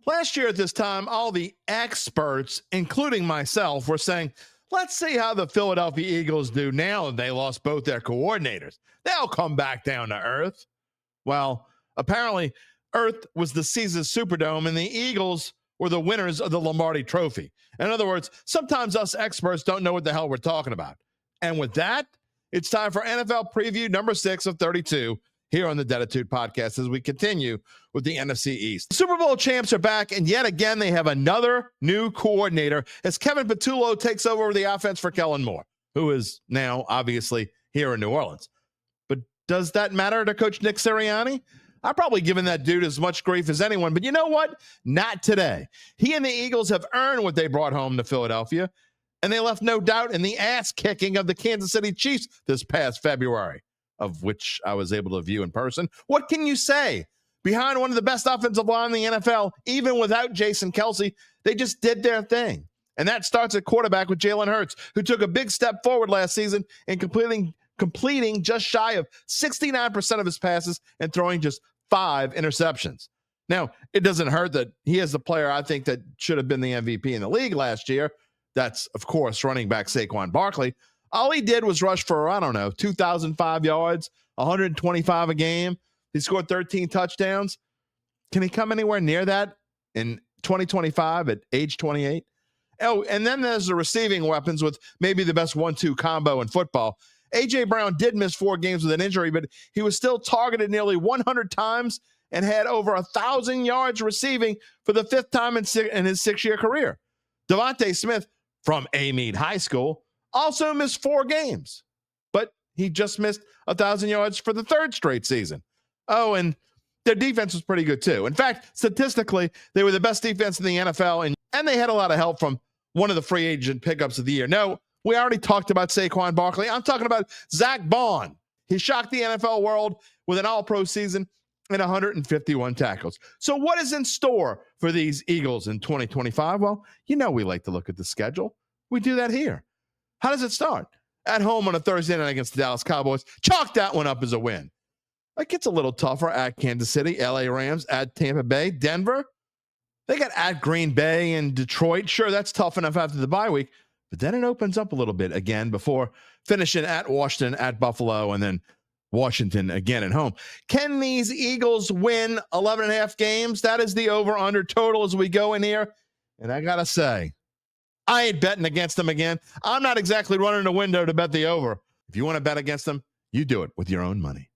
Last year at this time, all the experts, including myself, were saying, let's see how the Philadelphia Eagles do now that they lost both their coordinators. They'll come back down to earth. Well, apparently, Earth was the Caesars Superdome, and the Eagles were the winners of the Lombardi Trophy. In other words, sometimes us experts don't know what the hell we're talking about. And with that, it's time for NFL Preview number 6 of 32 here on the Deditude Podcast as we continue with the NFC East. The Super Bowl champs are back, and yet again, they have another new coordinator as Kevin Patullo takes over the offense for Kellen Moore, who is now obviously here in New Orleans. But does that matter to Coach Nick Sirianni? I've probably given that dude as much grief as anyone, but you know what? Not today. He and the Eagles have earned what they brought home to Philadelphia, and they left no doubt in the ass-kicking of the Kansas City Chiefs this past February, of which I was able to view in person. What can you say? Behind one of the best offensive line in the NFL, even without Jason Kelce, they just did their thing. And that starts at quarterback with Jalen Hurts, who took a big step forward last season in completing just shy of 69% of his passes and throwing just 5 interceptions. Now, it doesn't hurt that he is the player I think that should have been the MVP in the league last year. That's, of course, running back Saquon Barkley. All he did was rush for, 2,005 yards, 125 a game. He scored 13 touchdowns. Can he come anywhere near that in 2025 at age 28? Oh, and then there's the receiving weapons with maybe the best 1-2 combo in football. A.J. Brown did miss 4 games with an injury, but he was still targeted nearly 100 times and had over 1,000 yards receiving for the 5th time in his 6-year career. Devonta Smith from Amede High School also missed 4 games, but he just missed 1,000 yards for the 3rd straight season. Oh, and their defense was pretty good too. In fact, statistically, they were the best defense in the NFL, and they had a lot of help from one of the free agent pickups of the year. No, we already talked about Saquon Barkley. I'm talking about Zach Bond. He shocked the NFL world with an all-pro season and 151 tackles. So what is in store for these Eagles in 2025? Well, we like to look at the schedule. We do that here. How does it start? At home on a Thursday night against the Dallas Cowboys. Chalk that one up as a win. It gets a little tougher at Kansas City, LA Rams, at Tampa Bay, Denver. They got at Green Bay and Detroit. Sure, that's tough enough after the bye week. But then it opens up a little bit again before finishing at Washington, at Buffalo, and then Washington again at home. Can these Eagles win 11.5 games? That is the over-under total as we go in here. And I got to say, I ain't betting against them again. I'm not exactly running a window to bet the over. If you want to bet against them, you do it with your own money.